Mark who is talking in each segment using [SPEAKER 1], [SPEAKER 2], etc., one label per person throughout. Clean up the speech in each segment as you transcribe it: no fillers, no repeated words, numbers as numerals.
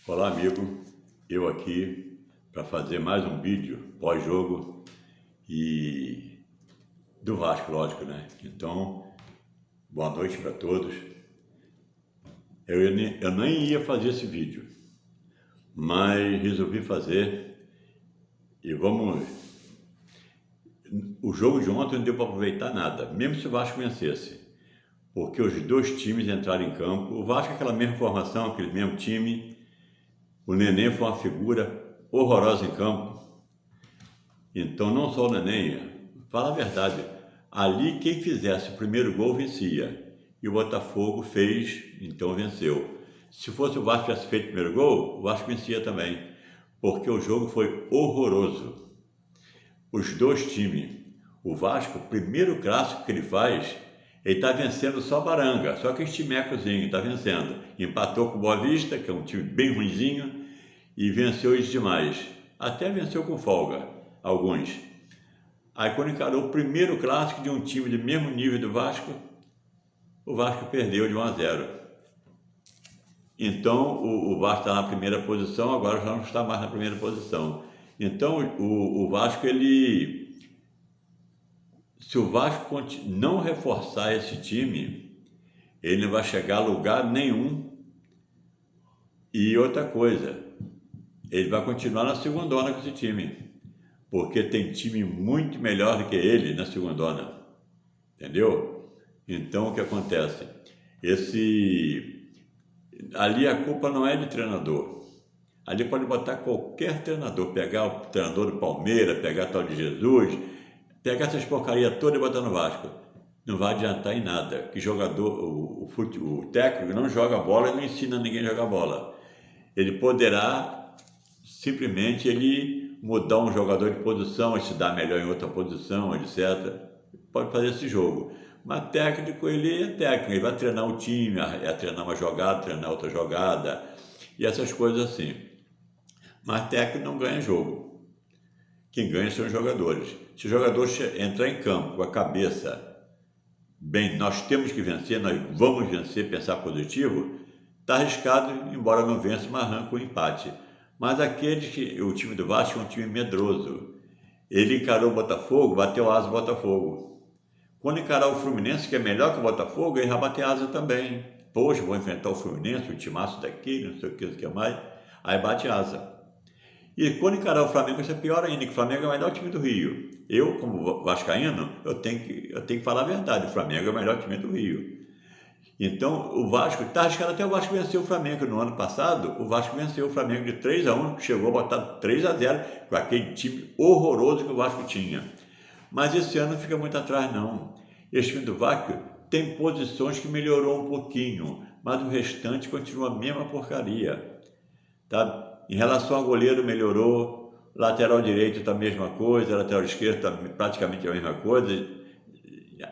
[SPEAKER 1] Olá amigo, eu aqui para fazer mais um vídeo pós-jogo e do Vasco, lógico, né? Então, boa noite para todos. Eu nem ia fazer esse vídeo, mas resolvi fazer e vamos... O jogo de ontem não deu para aproveitar nada, mesmo se o Vasco vencesse, porque os dois times entraram em campo, o Vasco é aquela mesma formação, aquele mesmo time. O Nenê foi uma figura horrorosa em campo. Então, não só o Nenê, fala a verdade, ali quem fizesse o primeiro gol vencia. E o Botafogo fez, então venceu. Se fosse o Vasco que tivesse feito o primeiro gol, o Vasco vencia também, porque o jogo foi horroroso. Os dois times, o Vasco, o primeiro clássico que ele faz, ele está vencendo só Baranga, só que esse timecozinho está vencendo. Empatou com o Boa Vista, que é um time bem ruinzinho, e venceu eles demais. Até venceu com folga, alguns. Aí quando encarou o primeiro clássico de um time do mesmo nível do Vasco, o Vasco perdeu de 1-0. Então o Vasco está na primeira posição, agora já não está mais na primeira posição. Então o Vasco, se o Vasco não reforçar esse time, ele não vai chegar a lugar nenhum. E outra coisa, ele vai continuar na segundona com esse time, porque tem time muito melhor do que ele na segundona, entendeu? Então o que acontece? Ali a culpa não é de treinador. Ali pode botar qualquer treinador, pegar o treinador do Palmeiras, pegar tal de Jesus, pegar essas porcarias todas e botar no Vasco. Não vai adiantar em nada, que jogador, o técnico não joga bola e não ensina ninguém a jogar bola. Ele poderá simplesmente mudar um jogador de posição, se dar melhor em outra posição, etc. Pode fazer esse jogo. Mas técnico, ele é técnico, ele vai treinar o time, treinar uma jogada, treinar outra jogada, e essas coisas assim. Mas técnico não ganha jogo. Quem ganha são os jogadores. Se o jogador entrar em campo com a cabeça bem, nós temos que vencer, nós vamos vencer, pensar positivo, está arriscado, embora não vença, mas arranca o empate. Mas o time do Vasco é um time medroso. Ele encarou o Botafogo, bateu asa o Botafogo. Quando encarar o Fluminense, que é melhor que o Botafogo, ele vai bater asa também. Poxa, vou enfrentar o Fluminense, o timaço daquele, não sei o que mais. Aí bate asa. E quando encarar o Flamengo, isso é pior ainda, que o Flamengo é o melhor time do Rio. Eu, como vascaíno, eu tenho que falar a verdade, o Flamengo é o melhor time do Rio. Então, o Vasco está arriscado, até o Vasco venceu o Flamengo no ano passado. O Vasco venceu o Flamengo de 3-1, chegou a botar 3-0 com aquele time horroroso que o Vasco tinha. Mas esse ano não fica muito atrás, não. Esse time do Vasco tem posições que melhorou um pouquinho, mas o restante continua a mesma porcaria. Tá? Em relação ao goleiro, melhorou. Lateral direito está a mesma coisa, lateral esquerdo está praticamente a mesma coisa.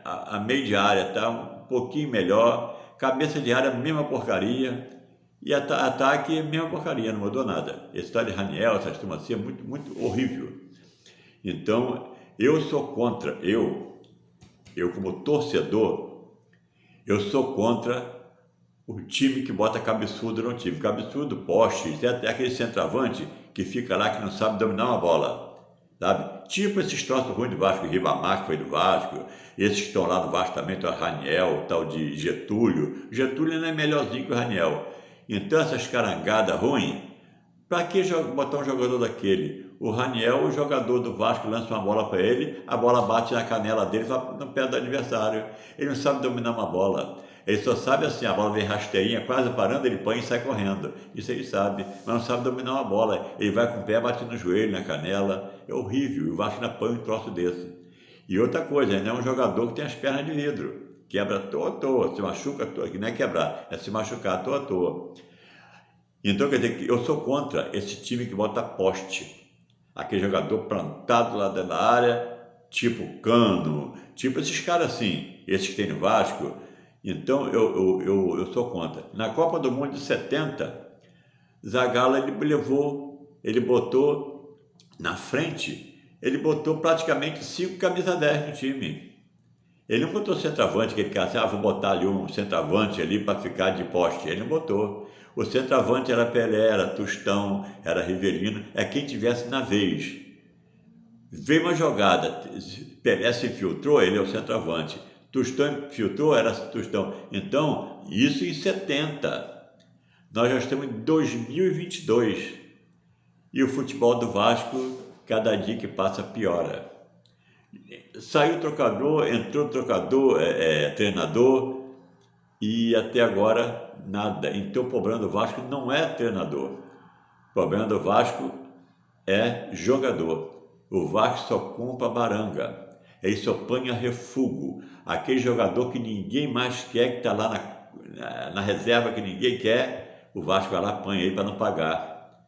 [SPEAKER 1] A meio de área está um pouquinho melhor, cabeça de área, mesma porcaria, e ataque, mesma porcaria, não mudou nada. Esse tal de Raniel, essa turma assim, é muito, muito horrível. Então, eu sou contra, eu como torcedor, eu sou contra o time que bota cabeçudo no time. Cabeçudo, poste, é aquele centroavante que fica lá, que não sabe dominar uma bola. Sabe? Tipo esses troços ruins do Vasco, Ribamar, que foi do Vasco, esses que estão lá no Vasco também, tem o Raniel, o tal de Getúlio. Getúlio não é melhorzinho que o Raniel. Então essas carangadas ruins, para que botar um jogador daquele? O Raniel, o jogador do Vasco, lança uma bola para ele, a bola bate na canela dele, vai no pé do adversário. Ele não sabe dominar uma bola. Ele só sabe assim, a bola vem rasteirinha, quase parando, ele põe e sai correndo. Isso ele sabe, mas não sabe dominar uma bola. Ele vai com o pé, bate no joelho, na canela. É horrível, o Vasco ainda põe um troço desse. E outra coisa, ele é um jogador que tem as pernas de vidro. Quebra à toa, se machuca à toa, que não é quebrar, é se machucar à toa. Então, quer dizer, que eu sou contra esse time que bota poste. Aquele jogador plantado lá dentro da área, tipo Cano, tipo esses caras assim, esses que tem no Vasco. Então, eu sou contra. Na Copa do Mundo de 70, Zagallo, ele botou na frente, ele botou praticamente 5 camisa 10 no time. Ele não botou centroavante, que ele quer assim, vou botar ali um centroavante ali para ficar de poste. Ele não botou. O centroavante era Pelé, era Tostão, era Rivelino, é quem tivesse na vez. Veio uma jogada, Pelé se infiltrou, ele é o centroavante. Tostão infiltrou, era Tostão. Então, isso em 70. Nós já estamos em 2022. E o futebol do Vasco, cada dia que passa, piora. Saiu o trocador, entrou o trocador, treinador, e até agora nada. Então o problema do Vasco não é treinador. O problema do Vasco é jogador. O Vasco só compra baranga. Ele só põe a refúgio. Aquele jogador que ninguém mais quer, que está lá na reserva, que ninguém quer, o Vasco vai lá e põe ele para não pagar.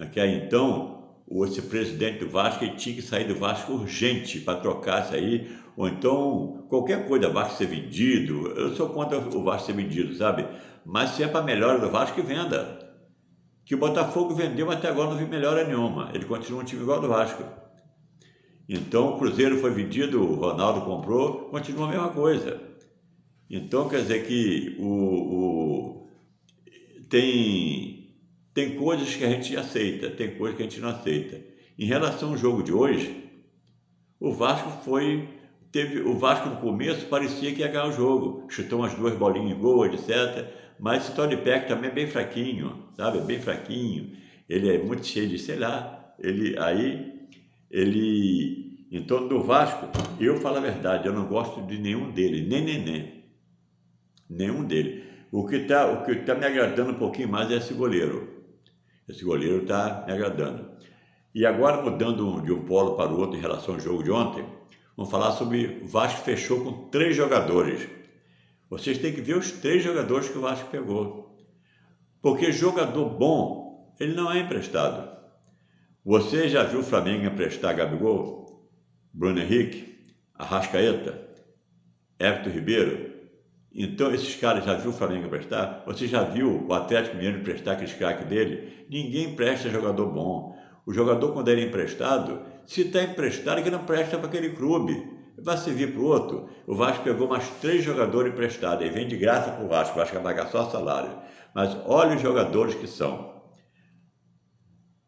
[SPEAKER 1] Então, esse presidente do Vasco, ele tinha que sair do Vasco urgente para trocar isso aí, ou então qualquer coisa, o Vasco ser vendido. Eu sou contra o Vasco ser vendido, sabe? Mas se é para melhora do Vasco, que venda. Que o Botafogo vendeu, mas até agora não vi melhora nenhuma. Ele continua um time igual ao do Vasco. Então o Cruzeiro foi vendido, o Ronaldo comprou, continua a mesma coisa. Então quer dizer que tem coisas que a gente aceita, tem coisas que a gente não aceita. Em relação ao jogo de hoje, o Vasco no começo parecia que ia ganhar o jogo, chutou umas 2 bolinhas em gol, etc. Mas esse Tony Peck também é bem fraquinho, sabe? Bem fraquinho. Ele é muito cheio de, sei lá, então do Vasco, eu falo a verdade, eu não gosto de nenhum dele, nem Nenê. Nenhum dele. O que tá me agradando um pouquinho mais é esse goleiro. Esse goleiro está me agradando. E agora, mudando de um polo para o outro em relação ao jogo de ontem, vamos falar sobre o Vasco fechou com 3 jogadores. Vocês têm que ver os 3 jogadores que o Vasco pegou. Porque jogador bom, ele não é emprestado. Você já viu o Flamengo emprestar Gabigol, Bruno Henrique, Arrascaeta, Everton Ribeiro? Então, esses caras já viu o Flamengo emprestar? Você já viu o Atlético Mineiro emprestar aqueles craques dele? Ninguém empresta jogador bom. O jogador, quando ele é emprestado, se está emprestado, é que não presta para aquele clube. Vai servir para o outro. O Vasco pegou mais 3 jogadores emprestados. Aí vem de graça para o Vasco vai pagar só salário. Mas olha os jogadores que são.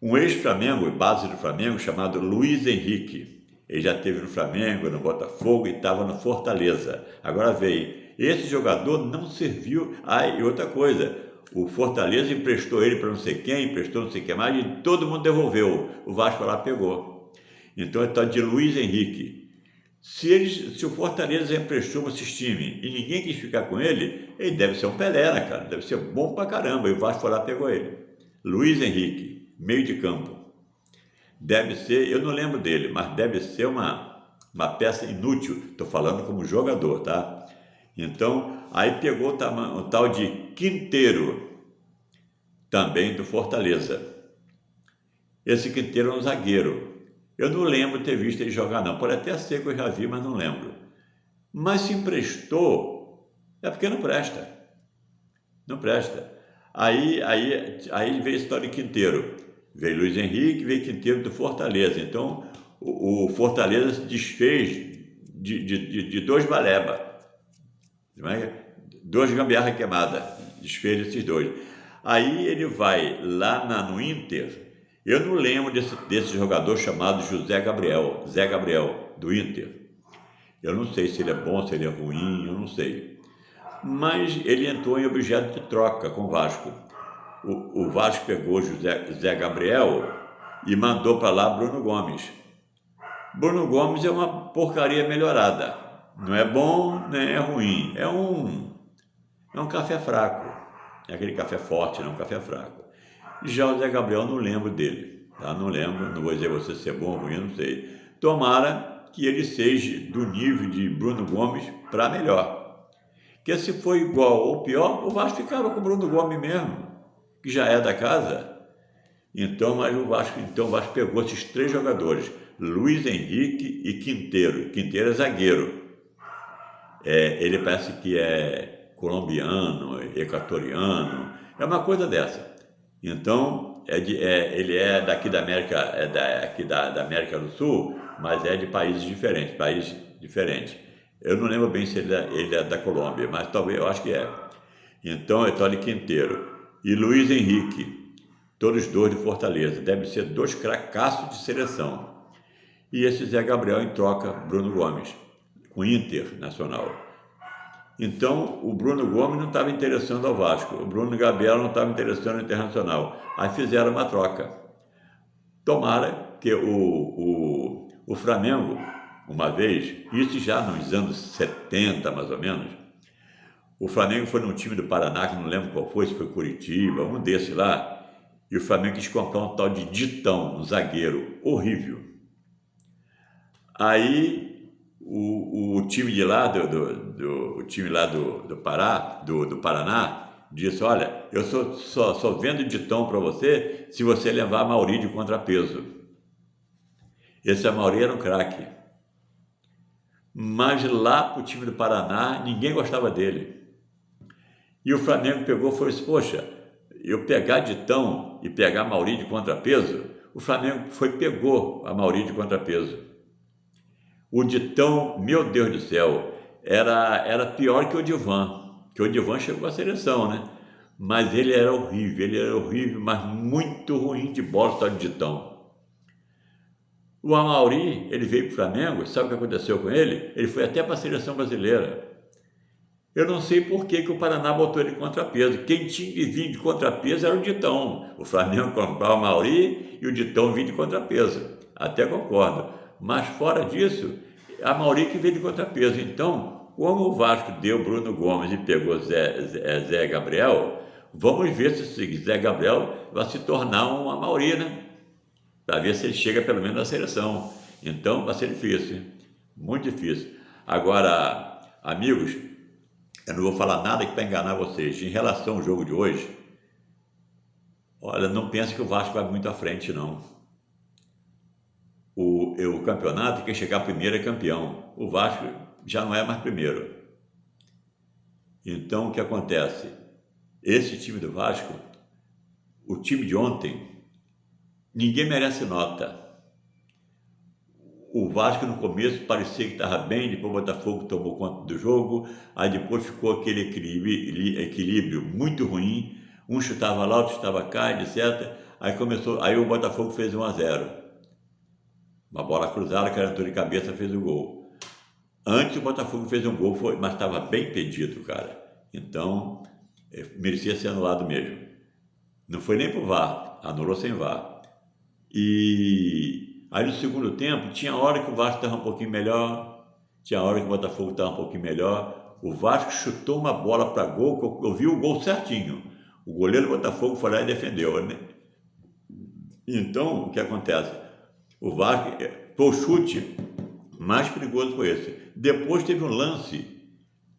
[SPEAKER 1] Um ex-Flamengo, base do Flamengo, chamado Luiz Henrique. Ele já esteve no Flamengo, no Botafogo e estava no Fortaleza. Agora veio. Esse jogador não serviu. E outra coisa, o Fortaleza emprestou ele para não sei quem, emprestou não sei o que mais, e todo mundo devolveu. O Vasco lá pegou. Então, está de Luiz Henrique. Se o Fortaleza emprestou esses times e ninguém quis ficar com ele, ele deve ser um Pelé, né, cara? Deve ser bom pra caramba. E o Vasco lá pegou ele. Luiz Henrique, meio de campo. Deve ser, eu não lembro dele, mas deve ser uma peça inútil. Estou falando como jogador, tá? Então, aí pegou o tal de Quinteiro, também do Fortaleza. Esse Quinteiro é um zagueiro. Eu não lembro ter visto ele jogar, não. Pode até ser que eu já vi, mas não lembro. Mas se emprestou, é porque não presta. Não presta. Aí veio a história de Quinteiro. Veio Luiz Henrique, veio Quinteiro do Fortaleza. Então, o Fortaleza se desfez de 2 baleba. 2 gambiarra queimada, desfez desses 2. Aí ele vai lá no Inter. Eu não lembro desse jogador chamado Zé Gabriel, do Inter. Eu não sei se ele é bom, se ele é ruim, eu não sei. Mas ele entrou em objeto de troca com o Vasco. O Vasco pegou Zé Gabriel e mandou para lá Bruno Gomes. Bruno Gomes é uma porcaria melhorada. Não é bom, nem é ruim. É um café fraco. É aquele café forte, não é um café fraco. Já o Zé Gabriel, não lembro dele. Tá? Não lembro, não vou dizer você se é bom ou ruim, não sei. Tomara que ele seja do nível de Bruno Gomes para melhor. Porque se for igual ou pior, o Vasco ficava com o Bruno Gomes mesmo, que já é da casa. Então o Vasco pegou esses 3 jogadores, Luiz Henrique e Quinteiro. Quinteiro é zagueiro. Ele parece que é colombiano, equatoriano, é uma coisa dessa. Então, ele é daqui da América, da América do Sul, mas é de países diferentes. Eu não lembro bem se ele é da Colômbia, mas talvez eu acho que é. Então, é Tony Quinteiro. e Luiz Henrique, todos dois de Fortaleza. Devem ser dois cracassos de seleção. E esse Zé Gabriel em troca, Bruno Gomes, com Internacional. Então, o Bruno Gomes não estava interessando ao Vasco, o Bruno Gabriel não estava interessando ao Internacional. Aí fizeram uma troca. Tomara que o Flamengo, uma vez, isso já nos anos 70, mais ou menos, o Flamengo foi num time do Paraná, que não lembro qual foi, se foi Curitiba, um desses lá, e o Flamengo quis comprar um tal de Ditão, um zagueiro horrível. Aí o time de lá, o time lá do Paraná, disse: olha, eu só vendo Ditão para você se você levar a Mauri de contrapeso. Esse Mauri era um craque. Mas lá para o time do Paraná, ninguém gostava dele. E o Flamengo pegou e falou assim: poxa, eu pegar Ditão e pegar Mauri de contrapeso, o Flamengo pegou a Mauri de contrapeso. O Ditão, meu Deus do céu, era pior que o Divan, que o Divan chegou à seleção, né? Mas ele era horrível, mas muito ruim de bola, só de Ditão. O Amauri, ele veio para o Flamengo, sabe o que aconteceu com ele? Ele foi até para a seleção brasileira. Eu não sei por que o Paraná botou ele de contrapeso. Quem tinha que vir de contrapeso era o Ditão. O Flamengo comprava o Amauri e o Ditão vinha de contrapeso. Até concordo. Mas fora disso, a Mauri que veio de contrapeso. Então, como o Vasco deu Bruno Gomes e pegou Zé Gabriel, vamos ver se esse Zé Gabriel vai se tornar um Mauri, né? Para ver se ele chega pelo menos na seleção. Então, vai ser difícil, muito difícil. Agora, amigos, eu não vou falar nada aqui para enganar vocês. Em relação ao jogo de hoje, olha, não pense que o Vasco vai muito à frente, não. O campeonato, quem chegar primeiro é campeão. O Vasco já não é mais primeiro. Então, o que acontece? Esse time do Vasco, o time de ontem, ninguém merece nota. O Vasco no começo parecia que estava bem, depois o Botafogo tomou conta do jogo, aí depois ficou aquele equilíbrio muito ruim, um chutava lá, outro chutava cá, etc. Aí o Botafogo fez 1-0. Uma bola cruzada, que era de cabeça, fez o gol. Antes o Botafogo fez um gol, mas estava bem impedido, cara. Então, merecia ser anulado mesmo. Não foi nem pro VAR, anulou sem VAR. E aí no segundo tempo, tinha hora que o Vasco estava um pouquinho melhor, tinha hora que o Botafogo estava um pouquinho melhor. O Vasco chutou uma bola para gol, que eu vi o gol certinho. O goleiro do Botafogo foi lá e defendeu, né? Então, o que acontece? O Vasco, foi o chute mais perigoso foi esse. Depois teve um lance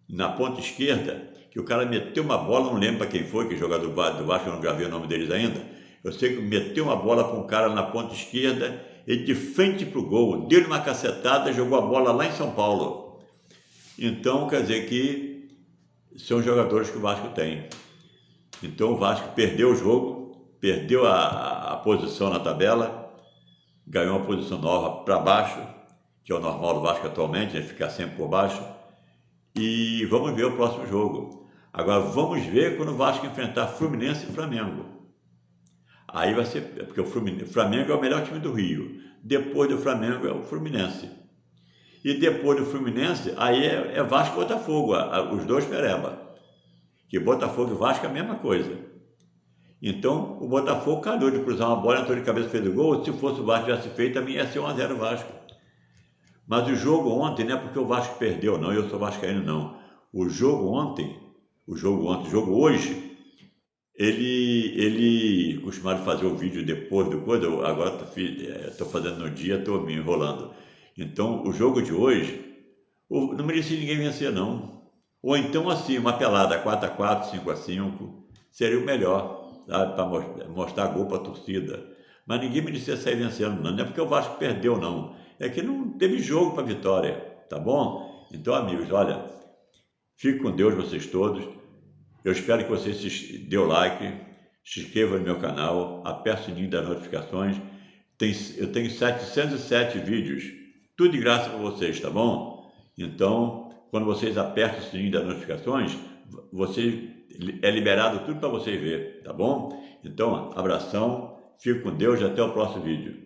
[SPEAKER 1] na ponta esquerda, que o cara meteu uma bola, não lembro para quem foi, que jogador do Vasco, eu não gravei o nome deles ainda. Eu sei que meteu uma bola para um cara na ponta esquerda, ele de frente para o gol, deu-lhe uma cacetada, jogou a bola lá em São Paulo. Então, quer dizer que são jogadores que o Vasco tem. Então, o Vasco perdeu o jogo, perdeu a posição na tabela, ganhou uma posição nova para baixo, que é o normal do Vasco atualmente, né? Ficar sempre por baixo. E vamos ver o próximo jogo. Agora, vamos ver quando o Vasco enfrentar Fluminense e Flamengo. Aí vai ser, porque o Flamengo é o melhor time do Rio. Depois do Flamengo é o Fluminense. E depois do Fluminense, aí é Vasco e Botafogo, os dois pereba. Que Botafogo e Vasco é a mesma coisa. Então, o Botafogo calhou de cruzar uma bola, entrou de cabeça e fez o gol. Se fosse o Vasco tivesse feito, também ia ser 1-0 Vasco. Mas o jogo ontem, não é porque o Vasco perdeu, não, eu sou vascaíno, não. O jogo hoje, ele costumava fazer o vídeo depois do coisa, agora estou fazendo no dia, estou me enrolando. Então, o jogo de hoje, não merecia ninguém vencer, não. Ou então, assim, uma pelada 4-4, 5-5, seria o melhor, sabe, para mostrar gol para a torcida. Mas ninguém merecia sair vencendo, não é porque o Vasco perdeu, não. É que não teve jogo para vitória, tá bom? Então, amigos, olha, fique com Deus vocês todos. Eu espero que vocês dêem o like, se inscrevam no meu canal, aperte o sininho das notificações. Eu tenho 707 vídeos, tudo de graça para vocês, tá bom? Então, quando vocês apertam o sininho das notificações, vocês É liberado tudo para vocês verem, tá bom? Então, abração, fique com Deus e até o próximo vídeo.